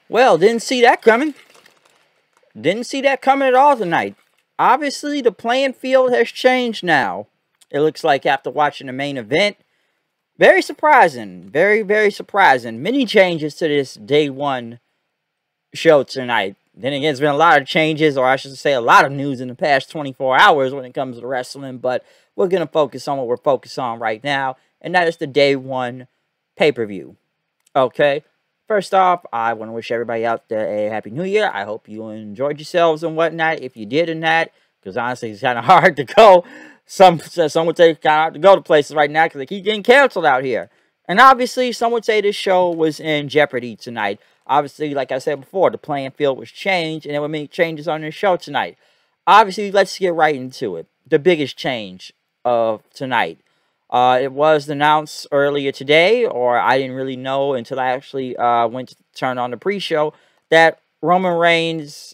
Well, didn't see that coming. Didn't see that coming at all tonight. Obviously, the playing field has changed now. It looks like after watching the main event. Very surprising. Very, very surprising. Many changes to this day one show tonight. Then again, there's been a lot of changes, or I should say a lot of news in the past 24 hours when it comes to wrestling. But we're going to focus on what we're focused on right now. And that is the day one pay-per-view. Okay? First off, I want to wish everybody out there a Happy New Year. I hope you enjoyed yourselves and whatnot. If you did or not, because honestly, it's kind of hard to go. Some would say it's kind of hard to go to places right now because they keep getting canceled out here. And obviously, some would say this show was in jeopardy tonight. Obviously, like I said before, the playing field was changed, and there were many changes on this show tonight. Obviously, let's get right into it. The biggest change of tonight. It was announced earlier today, or I didn't really know until I actually went to turn on the pre-show, that Roman Reigns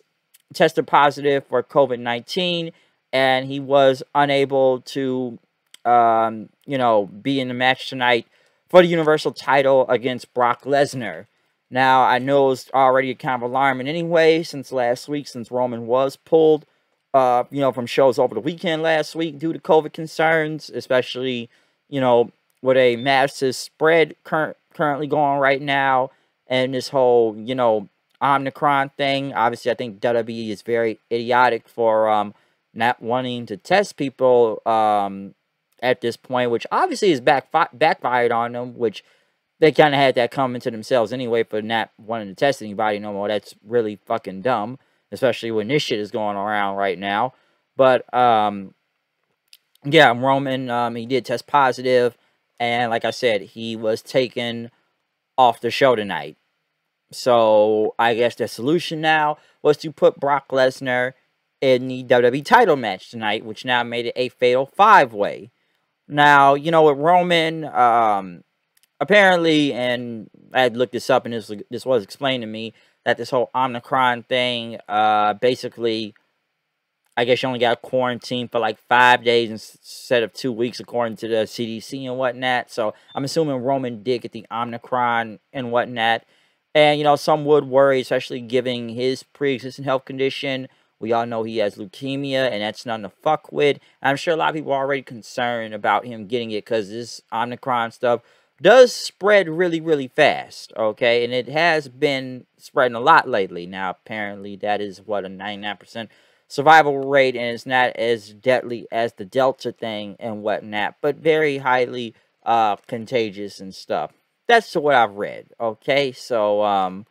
tested positive for COVID-19, and he was unable to, be in the match tonight for the Universal title against Brock Lesnar. Now, I know it's already kind of alarming anyway, since last week, since Roman was pulled, from shows over the weekend last week due to COVID concerns, especially, with a massive spread currently going right now, and this whole, Omicron thing. Obviously, I think WWE is very idiotic for not wanting to test people at this point, which obviously is backfired on them, which they kind of had that coming to themselves anyway for not wanting to test anybody no more. That's really fucking dumb, especially when this shit is going around right now. But, yeah, Roman, he did test positive, and like I said, he was taken off the show tonight. So, I guess the solution now was to put Brock Lesnar in the WWE title match tonight, which now made it a fatal 5-way. Now, with Roman, apparently, and I had looked this up, and this was explained to me, that this whole Omicron thing, basically, I guess you only got quarantined for like 5 days instead of 2 weeks, according to the CDC and whatnot. So I'm assuming Roman did get the Omicron and whatnot. And, some would worry, especially given his pre-existing health condition. We all know he has leukemia, and that's nothing to fuck with. I'm sure a lot of people are already concerned about him getting it because this Omicron stuff does spread really, really fast, okay? And it has been spreading a lot lately. Now, apparently, that is, a 99% survival rate, and it's not as deadly as the Delta thing and whatnot, but very highly contagious and stuff. That's what I've read, okay? So, I'm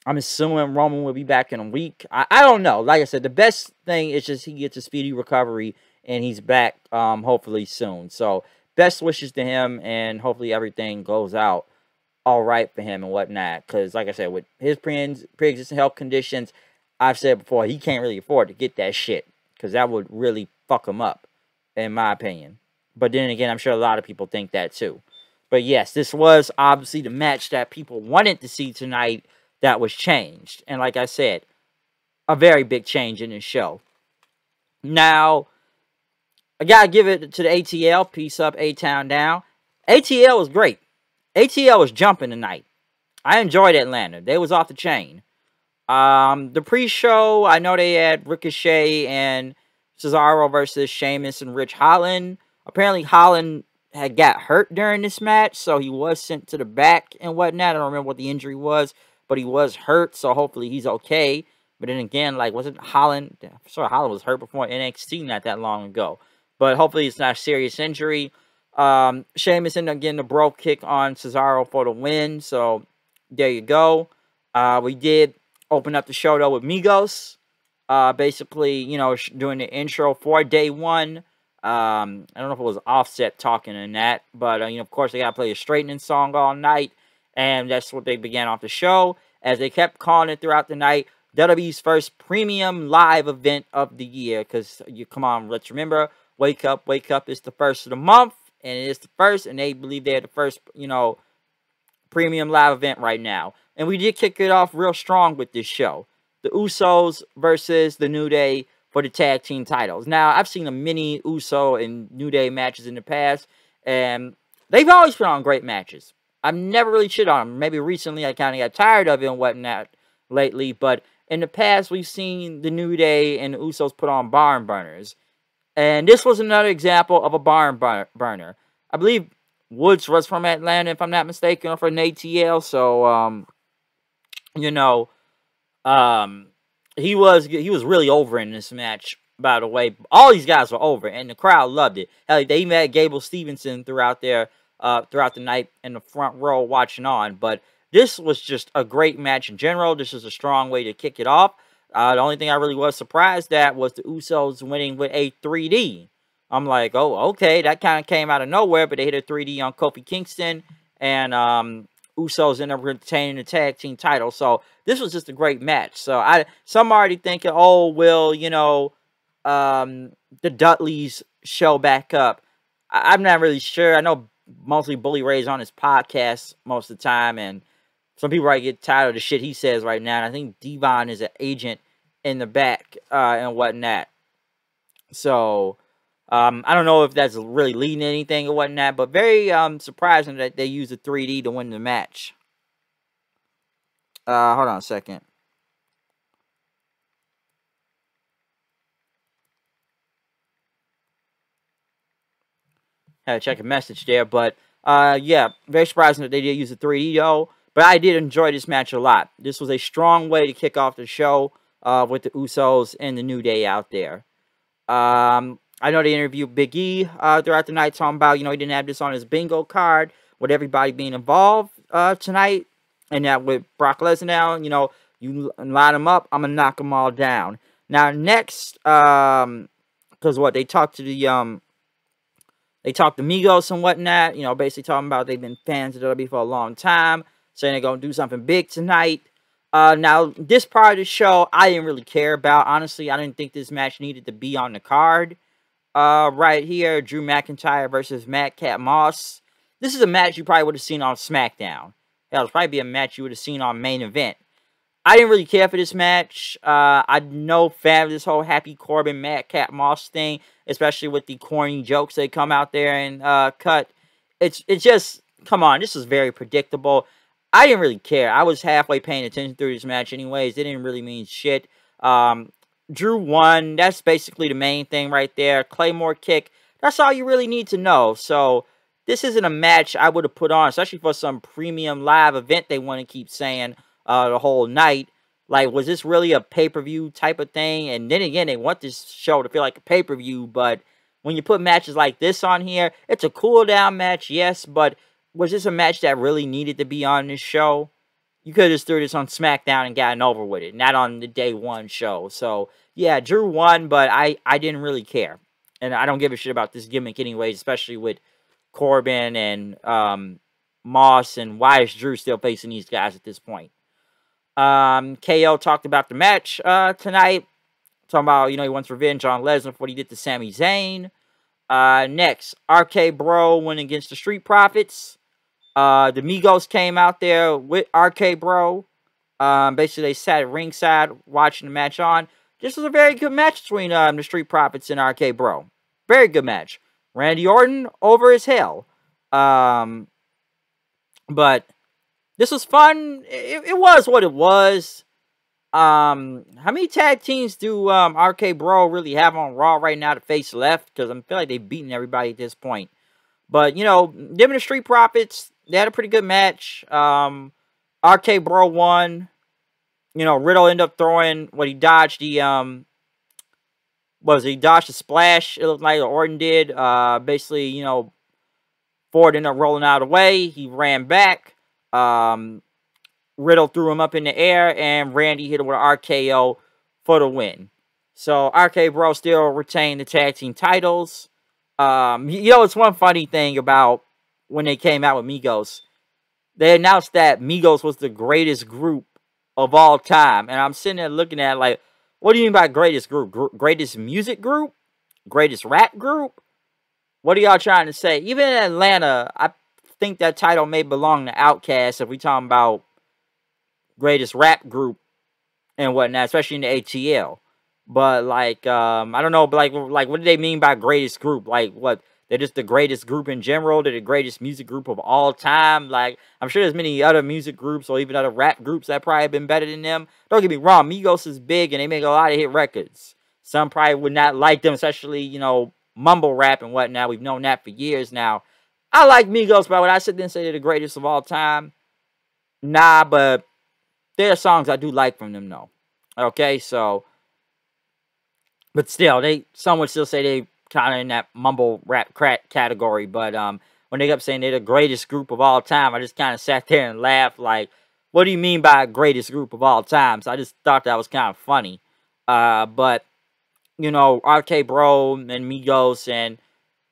assuming Roman will be back in a week. I don't know. Like I said, the best thing is just he gets a speedy recovery, and he's back, hopefully soon. So, best wishes to him, and hopefully everything goes out all right for him and whatnot. Because, like I said, with his pre-existing health conditions, I've said before, he can't really afford to get that shit. Because that would really fuck him up, in my opinion. But then again, I'm sure a lot of people think that too. But yes, this was obviously the match that people wanted to see tonight that was changed. And like I said, a very big change in this show. Now, I gotta give it to the ATL. Peace up, A-Town down. ATL was great. ATL was jumping tonight. I enjoyed Atlanta. They was off the chain. The pre-show, I know they had Ricochet and Cesaro versus Sheamus and Rich Holland. Apparently, Holland had got hurt during this match, so he was sent to the back and whatnot. I don't remember what the injury was, but he was hurt, so hopefully he's okay. But then again, like, wasn't Holland... I'm sure Holland was hurt before NXT not that long ago. But hopefully it's not a serious injury. Sheamus ended up getting a bro kick on Cesaro for the win. So, there you go. We did open up the show, though, with Migos. Basically, doing the intro for day one. I don't know if it was Offset talking in that. But, of course, they got to play a straightening song all night. And that's what they began off the show. As they kept calling it throughout the night, WWE's first premium live event of the year. Because, come on, let's remember, Wake Up is the first of the month. And it is the first, and they believe they're the first, premium live event right now. And we did kick it off real strong with this show. The Usos versus the New Day for the tag team titles. Now, I've seen a many Uso and New Day matches in the past, and they've always put on great matches. I've never really shit on him. Maybe recently I kind of got tired of it and whatnot lately, but in the past we've seen the New Day and the Usos put on barn burners. And this was another example of a barn burner. I believe Woods was from Atlanta, if I'm not mistaken, or from ATL. So, you know, he was really over in this match. By the way, all these guys were over, and the crowd loved it. Hell, they even had Gable Stevenson throughout the night in the front row watching on. But this was just a great match in general. This is a strong way to kick it off. The only thing I really was surprised at was the Usos winning with a 3D. I'm like, oh, okay, that kind of came out of nowhere, but they hit a 3D on Kofi Kingston, and Usos ended up retaining the tag team title. So this was just a great match. So some are already thinking, oh, will, you know, the Dudleys show back up. I'm not really sure. I know mostly Bully Ray's on his podcast most of the time, and some people might get tired of the shit he says right now. And I think Devon is an agent in the back and whatnot. So I don't know if that's really leading to anything or whatnot, but very surprising that they used a 3D to win the match. Hold on a second. Had to check a message there, but yeah, very surprising that they did use a 3D though. But I did enjoy this match a lot. This was a strong way to kick off the show with the Usos and the New Day out there. I know they interviewed Big E throughout the night, talking about, you know, he didn't have this on his bingo card with everybody being involved tonight. And that with Brock Lesnar now, you know, you line them up, I'm going to knock them all down. Now, next, because what, they talked to the, they talked to Migos and whatnot, you know, basically talking about they've been fans of WWE for a long time, saying they're going to do something big tonight. Now, this part of the show, I didn't really care about. Honestly, I didn't think this match needed to be on the card. Right here, Drew McIntyre versus Madcap Moss. This is a match you probably would have seen on SmackDown. That would probably be a match you would have seen on Main Event. I didn't really care for this match. I'm no fan of this whole Happy Corbin Madcap Moss thing, especially with the corny jokes they come out there and cut. It's just, come on, this is very predictable. I didn't really care. I was halfway paying attention through this match anyways. It didn't really mean shit. Drew won. That's basically the main thing right there. Claymore kick. That's all you really need to know. So, this isn't a match I would have put on, especially for some premium live event they want to keep saying the whole night. Like, was this really a pay-per-view type of thing? And then again, they want this show to feel like a pay-per-view, but when you put matches like this on here, it's a cool-down match, yes, but was this a match that really needed to be on this show? You could have just threw this on SmackDown and gotten over with it, not on the day one show. So, yeah, Drew won, but I didn't really care. And I don't give a shit about this gimmick anyways, especially with Corbin and Moss, and why is Drew still facing these guys at this point? KO talked about the match tonight. Talking about, you know, he wants revenge on Lesnar for what he did to Sami Zayn. Next, RK Bro went against the Street Profits. The Migos came out there with RK Bro. Basically, they sat at ringside watching the match on. This was a very good match between the Street Profits and RK Bro. Very good match. Randy Orton over as hell. But this was fun. It was what it was. How many tag teams do RK Bro really have on Raw right now to face left? Because I feel like they've beaten everybody at this point. But, you know, them and the Street Profits, they had a pretty good match. RK Bro won. You know, Riddle ended up throwing what he dodged the he dodged the splash, it looked like Orton did. Basically, you know, Ford ended up rolling out of the way. He ran back. Riddle threw him up in the air, and Randy hit him with an RKO for the win. So, RK Bro still retained the tag team titles. You know, it's one funny thing about when they came out with Migos. They announced that Migos was the greatest group of all time. And I'm sitting there looking at it like, what do you mean by greatest group? Greatest music group? Greatest rap group? What are y'all trying to say? Even in Atlanta, I think that title may belong to Outkast if we talking about greatest rap group and whatnot, especially in the ATL. But, like, I don't know, but like, what do they mean by greatest group? Like, what, They're just the greatest group in general. They're the greatest music group of all time. Like, I'm sure there's many other music groups or even other rap groups that probably have been better than them. Don't get me wrong, Migos is big and they make a lot of hit records. Some probably would not like them, especially, you know, mumble rap and whatnot. We've known that for years now. I like Migos, but when I sit there and say they're the greatest of all time, nah, but there are songs I do like from them, though. Okay, so, but still, some would still say they kind of in that mumble rap crack category, but when they kept saying they're the greatest group of all time, I just kind of sat there and laughed, like, what do you mean by greatest group of all time? So I just thought that was kind of funny. But, you know, RK Bro and Migos and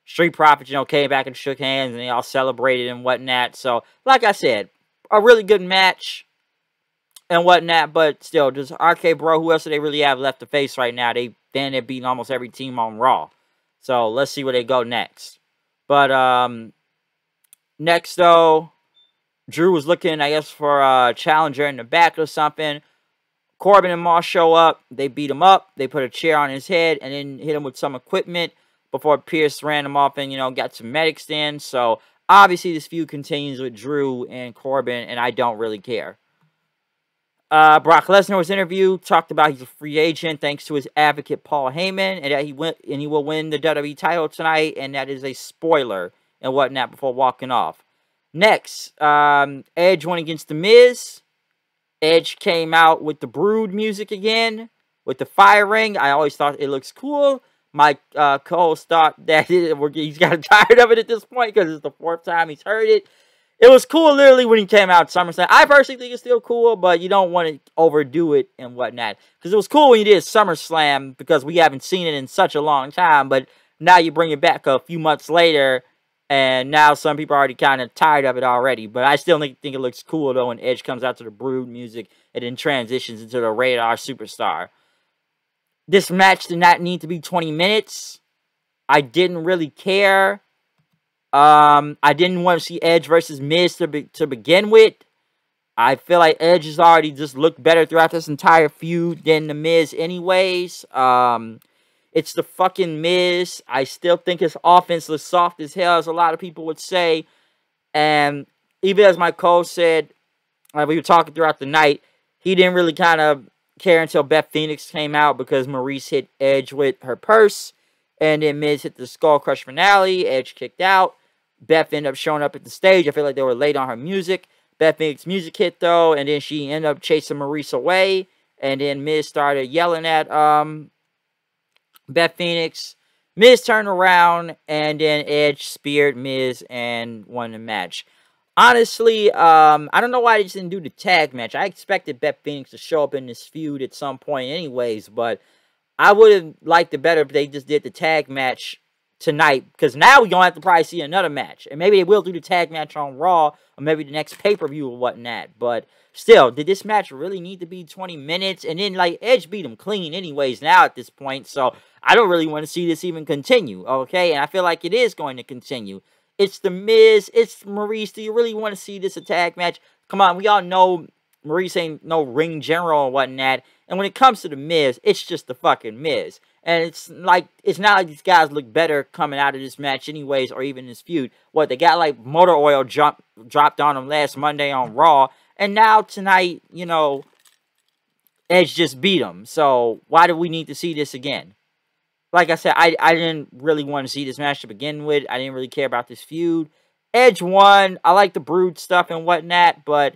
Street Profits, you know, came back and shook hands and they all celebrated and whatnot. So, like I said, a really good match and whatnot, but still, just RK Bro, who else do they really have left to face right now? They're beating almost every team on Raw. So, let's see where they go next. But, next, though, Drew was looking, I guess, for a challenger in the back or something. Corbin and Moss show up. They beat him up. They put a chair on his head and then hit him with some equipment before Pierce ran him off and, you know, got some medics in. So, obviously, this feud continues with Drew and Corbin, and I don't really care. Brock Lesnar was interviewed, talked about he's a free agent thanks to his advocate Paul Heyman, and that he will win the WWE title tonight, and that is a spoiler and whatnot before walking off. Next, Edge went against The Miz. Edge came out with the Brood music again, with the fire ring. I always thought it looks cool. My co-host thought that he's gotten tired of it at this point because it's the 4th time he's heard it. It was cool literally when he came out SummerSlam. I personally think it's still cool, but you don't want to overdo it and whatnot. Because it was cool when you did SummerSlam because we haven't seen it in such a long time. But now you bring it back a few months later, and now some people are already kind of tired of it already. But I still think it looks cool, though, when Edge comes out to the Brood music and then transitions into the Rated R Superstar. This match did not need to be 20 minutes. I didn't really care. I didn't want to see Edge versus Miz to begin with. I feel like Edge has already just looked better throughout this entire feud than The Miz anyways. It's the fucking Miz. I still think his offense looks soft as hell, as a lot of people would say. And even as my co said, we were talking throughout the night, he didn't really kind of care until Beth Phoenix came out because Maurice hit Edge with her purse. And then Miz hit the Skull Crush finale. Edge kicked out. Beth ended up showing up at the stage. I feel like they were late on her music. Beth Phoenix music hit, though. And then she ended up chasing Maurice away. And then Miz started yelling at Beth Phoenix. Miz turned around. And then Edge speared Miz and won the match. Honestly, I don't know why they just didn't do the tag match. I expected Beth Phoenix to show up in this feud at some point anyways. But I would have liked it better if they just did the tag match tonight, because now we're going to have to probably see another match. And maybe they will do the tag match on Raw, or maybe the next pay-per-view or whatnot. But still, did this match really need to be 20 minutes? And then, like, Edge beat him clean anyways now at this point, so I don't really want to see this even continue, okay? And I feel like it is going to continue. It's The Miz, it's Maurice. Do you really want to see this a tag match? Come on, we all know Maurice ain't no ring general or whatnot. And when it comes to The Miz, it's just the fucking Miz. And it's not like these guys look better coming out of this match anyways, or even this feud. What, they got like motor oil dropped on them last Monday on Raw. And now tonight, you know, Edge just beat him. So why do we need to see this again? Like I said, I didn't really want to see this match to begin with. I didn't really care about this feud. Edge won. I like the Brood stuff and whatnot, but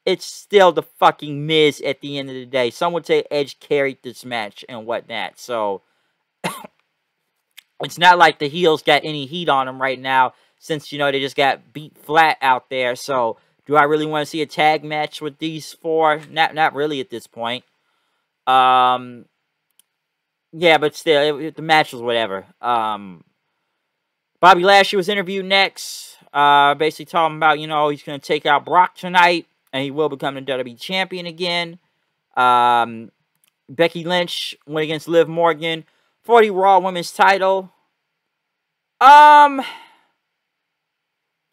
it's still the fucking Miz at the end of the day. Some would say Edge carried this match and whatnot. So, it's not like the heels got any heat on them right now, since, you know, they just got beat flat out there. So, do I really want to see a tag match with these four? Not really at this point. Yeah, but still, the match was whatever. Bobby Lashley was interviewed next. Basically talking about, you know, he's going to take out Brock tonight. And he will become the WWE champion again. Becky Lynch went against Liv Morgan for the Raw Women's title.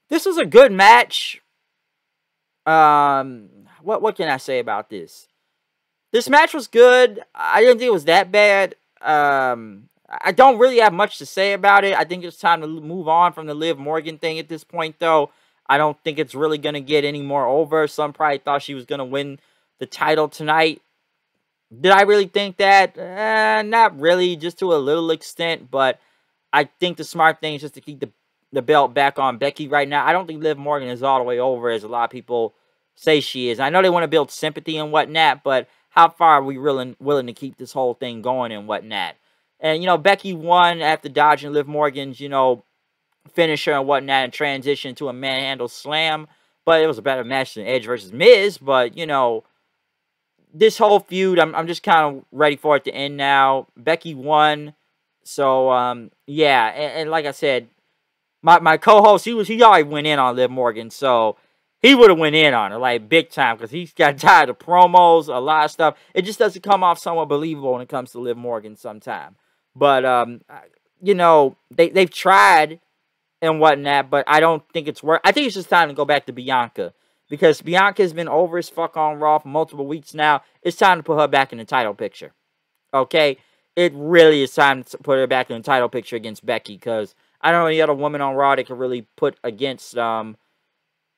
This was a good match. What can I say about this? This match was good. I didn't think it was that bad. I don't really have much to say about it. I think it's time to move on from the Liv Morgan thing at this point, though. I don't think it's really going to get any more over. Some probably thought she was going to win the title tonight. Did I really think that? Not really, just to a little extent. But I think the smart thing is just to keep the belt back on Becky right now. I don't think Liv Morgan is all the way over, as a lot of people say she is. I know they want to build sympathy and whatnot, but how far are we willing to keep this whole thing going and whatnot? And, you know, Becky won after dodging Liv Morgan's, you know, finisher and whatnot and transitioned to a manhandle slam. But it was a better match than Edge versus Miz. But, you know, this whole feud, I'm just kind of ready for it to end now. Becky won. So, yeah. And like I said, my co-host, he already went in on Liv Morgan. So, he would have went in on her, like, big time. Because he's got tired of promos, a lot of stuff. It just doesn't come off somewhat believable when it comes to Liv Morgan sometime. But, you know, they've tried and whatnot, but I don't think it's worth. I think it's just time to go back to Bianca. Because Bianca's been over as fuck on Raw for multiple weeks now. It's time to put her back in the title picture. Okay? It really is time to put her back in the title picture against Becky. Because I don't know any other woman on Raw that could really put against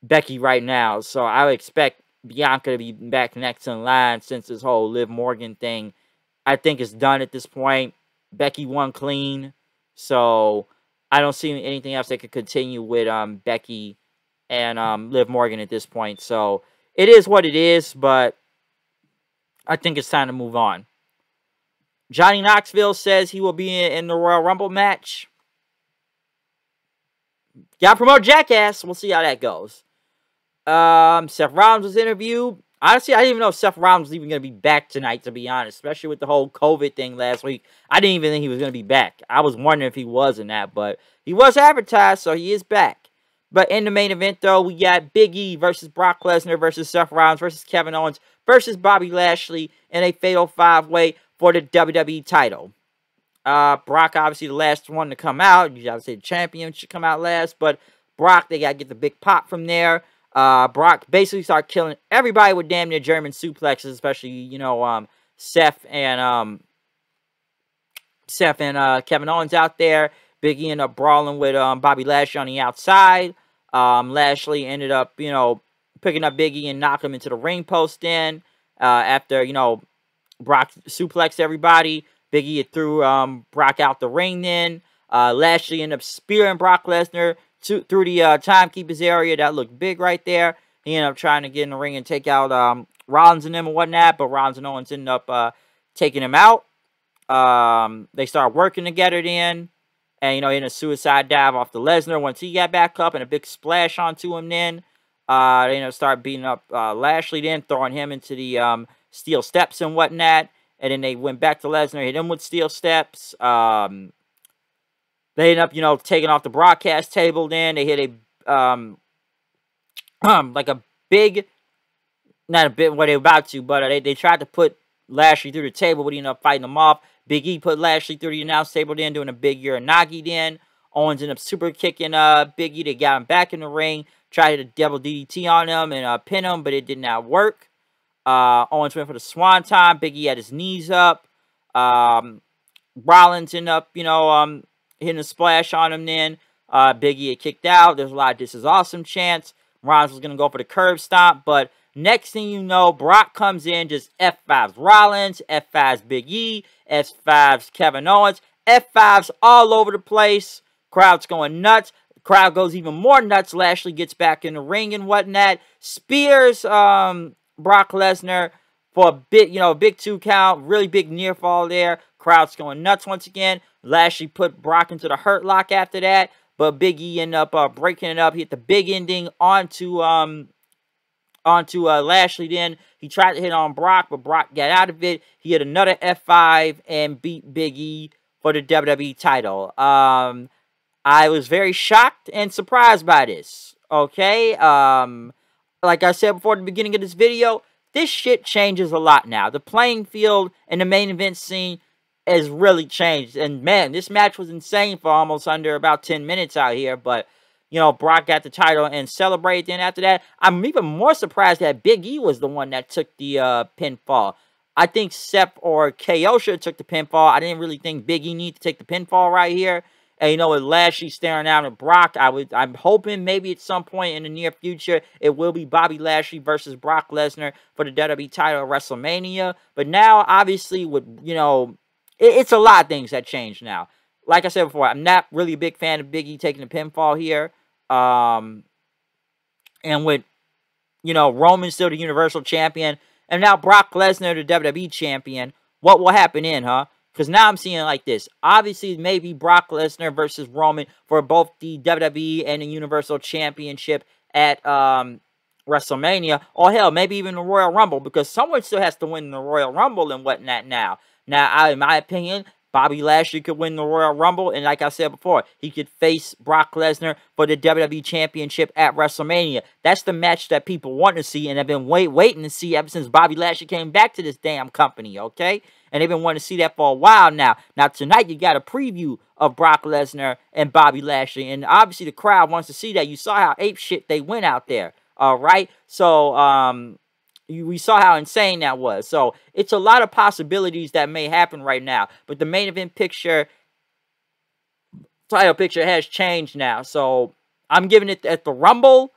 Becky right now. So I would expect Bianca to be back next in line since this whole Liv Morgan thing, I think, is done at this point. Becky won clean. So I don't see anything else that could continue with Becky and Liv Morgan at this point. So it is what it is, but I think it's time to move on. Johnny Knoxville says he will be in the Royal Rumble match. Gotta promote Jackass. We'll see how that goes. Seth Rollins was interviewed. Honestly, I didn't even know if Seth Rollins was even going to be back tonight, to be honest. Especially with the whole COVID thing last week. I didn't even think he was going to be back. I was wondering if he was or not, but he was advertised, so he is back. But in the main event, though, we got Big E versus Brock Lesnar versus Seth Rollins versus Kevin Owens versus Bobby Lashley in a fatal five-way for the WWE title. Brock, obviously, the last one to come out. You obviously the champion should come out last, but Brock, they got to get the big pop from there. Brock basically started killing everybody with damn near German suplexes, especially, you know, Seth and Kevin Owens out there. Big E ended up brawling with Bobby Lashley on the outside. Lashley ended up, you know, picking up Big E and knocking him into the ring post in. After, you know, Brock suplexed everybody. Big E threw Brock out the ring then. Lashley ended up spearing Brock Lesnar through the timekeeper's area. That looked big right there. He ended up trying to get in the ring and take out Rollins and them and whatnot, but Rollins and Owens ended up taking him out. They started working together then. And, you know, in a suicide dive off the Lesnar once he got back up and a big splash onto him then. They ended up start beating up Lashley then, throwing him into the steel steps and whatnot. And then they went back to Lesnar, hit him with steel steps. They ended up, you know, taking off the broadcast table then. They hit a, like a big, not a bit what they were about to, but they tried to put Lashley through the table, but he ended up fighting them off. Big E put Lashley through the announce table then, doing a big Uranagi then. Owens ended up super kicking Big E. They got him back in the ring, tried to double DDT on him and pin him, but it did not work. Owens went for the swanton. Big E had his knees up. Rollins ended up, you know, hitting a splash on him then. Big E had kicked out. There's a lot of "this is awesome" chants. Rollins was going to go for the curb stomp, but next thing you know, Brock comes in, just F5s Rollins, F5s Big E, F5s Kevin Owens, F5s all over the place. Crowd's going nuts. The crowd goes even more nuts. Lashley gets back in the ring and whatnot. Spears Brock Lesnar for a bit, you know, a big 2 count. Really big near fall there. Crowd's going nuts once again. Lashley put Brock into the hurt lock after that. But Big E ended up breaking it up. He hit the big ending onto Lashley then. He tried to hit on Brock, but Brock got out of it. He hit another F5 and beat Big E for the WWE title. I was very shocked and surprised by this. Okay? Like I said before the beginning of this video, this shit changes a lot now. The playing field and the main event scene has really changed. And man, this match was insane for almost under about 10 minutes out here. But, you know, Brock got the title and celebrated. Then after that, I'm even more surprised that Big E was the one that took the pinfall. I think Seth or KO should have took the pinfall. I didn't really think Big E needed to take the pinfall right here. And, you know, with Lashley staring down at Brock, I'm hoping maybe at some point in the near future, it will be Bobby Lashley versus Brock Lesnar for the WWE title at WrestleMania. But now, obviously, with, you know, it's a lot of things that changed now. Like I said before, I'm not really a big fan of Big E taking the pinfall here. And with, you know, Roman still the Universal Champion, and now Brock Lesnar the WWE Champion, what will happen in, huh? Because now I'm seeing it like this. Obviously, maybe Brock Lesnar versus Roman for both the WWE and the Universal Championship at WrestleMania. Or hell, maybe even the Royal Rumble, because someone still has to win the Royal Rumble and whatnot now. Now, in my opinion, Bobby Lashley could win the Royal Rumble, and like I said before, he could face Brock Lesnar for the WWE Championship at WrestleMania. That's the match that people want to see, and have been waiting to see ever since Bobby Lashley came back to this damn company, okay? And they've been wanting to see that for a while now. Now, tonight, you got a preview of Brock Lesnar and Bobby Lashley, and obviously the crowd wants to see that. You saw how apeshit they went out there, all right? So, we saw how insane that was. So, it's a lot of possibilities that may happen right now. But the main event picture, title picture has changed now. So, I'm giving it at the Rumble.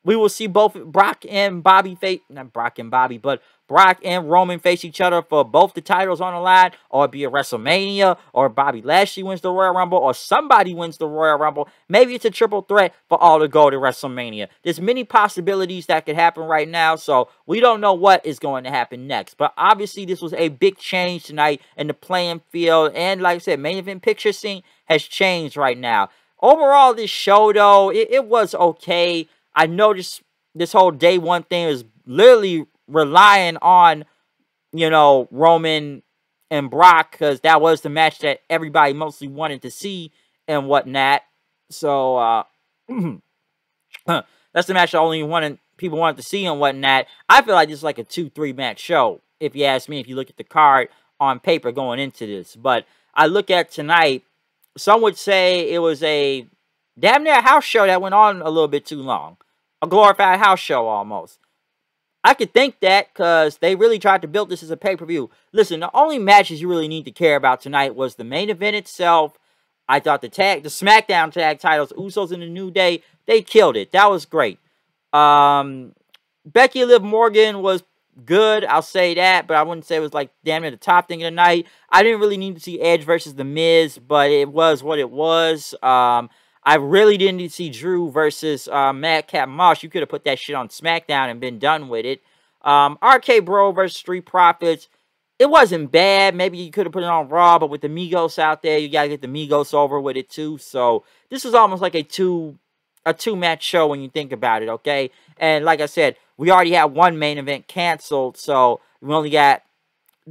We will see both Brock and Bobby face, not Brock and Bobby, but Brock and Roman face each other for both the titles on the line, or it be a WrestleMania, or Bobby Lashley wins the Royal Rumble, or somebody wins the Royal Rumble. Maybe it's a triple threat for all to go to WrestleMania. There's many possibilities that could happen right now, so we don't know what is going to happen next. But obviously, this was a big change tonight in the playing field, and like I said, main event picture scene has changed right now. Overall, this show, though, it was okay. I noticed this whole day one thing is literally relying on, you know, Roman and Brock, because that was the match that everybody mostly wanted to see and whatnot. So, that's the match that people wanted to see and whatnot. I feel like this is like a 2-3 match show, if you ask me, if you look at the card on paper going into this. But I look at tonight, some would say it was a damn near house show that went on a little bit too long. A glorified house show almost. I could think that because they really tried to build this as a pay-per-view. Listen, the only matches you really need to care about tonight was the main event itself. I thought the SmackDown tag titles, Usos and the New Day, they killed it. That was great. Becky Liv Morgan was good, I'll say that, but I wouldn't say it was like damn near the top thing of the night. I didn't really need to see Edge versus The Miz, but it was what it was. I really didn't need to see Drew versus Madcap Moss. You could have put that shit on SmackDown and been done with it. RK Bro versus Street Profits. It wasn't bad. Maybe you could have put it on Raw, but with the Migos out there, you got to get the Migos over with it too. So this is almost like a two-match show when you think about it, okay? And like I said, we already had one main event canceled, so we only got,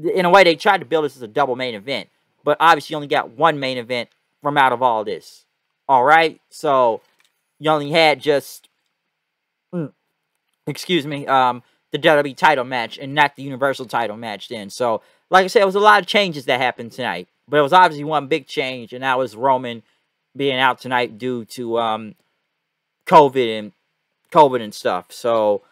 in a way, they tried to build this as a double main event. But obviously, you only got one main event from out of all this. Alright, so you only had just, the WWE title match and not the Universal title match then. So, like I said, it was a lot of changes that happened tonight. But it was obviously one big change, and that was Roman being out tonight due to COVID and stuff. So,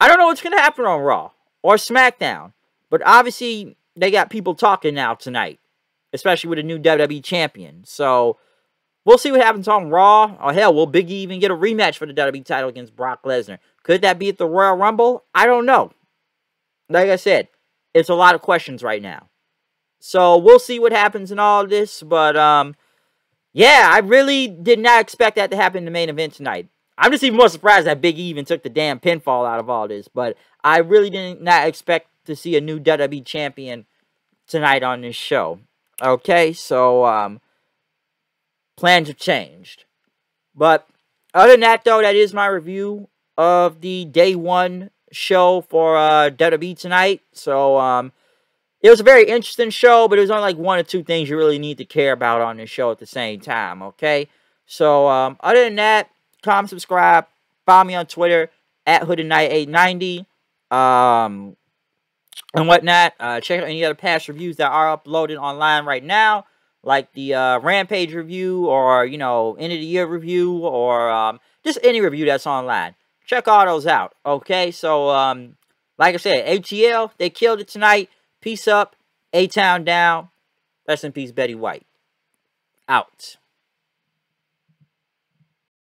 I don't know what's going to happen on Raw or SmackDown. But obviously, they got people talking now tonight, especially with a new WWE champion. So, we'll see what happens on Raw. Or hell, will Big E even get a rematch for the WWE title against Brock Lesnar? Could that be at the Royal Rumble? I don't know. Like I said, it's a lot of questions right now. So, we'll see what happens in all of this. But, yeah, I really did not expect that to happen in the main event tonight. I'm just even more surprised that Big E even took the damn pinfall out of all this. But I really did not expect to see a new WWE champion tonight on this show. Okay, so, plans have changed. But other than that, though, that is my review of the day one show for WWE tonight. So, it was a very interesting show, but it was only like one or two things you really need to care about on this show at the same time, okay? So, other than that, comment, subscribe, follow me on Twitter, at HoodedKnight890, and whatnot. Check out any other past reviews that are uploaded online right now, like the Rampage review, or, you know, end of the year review, or just any review that's online. Check all those out, okay? So, like I said, ATL, they killed it tonight. Peace up. A-Town down. Rest in peace, Betty White. Out.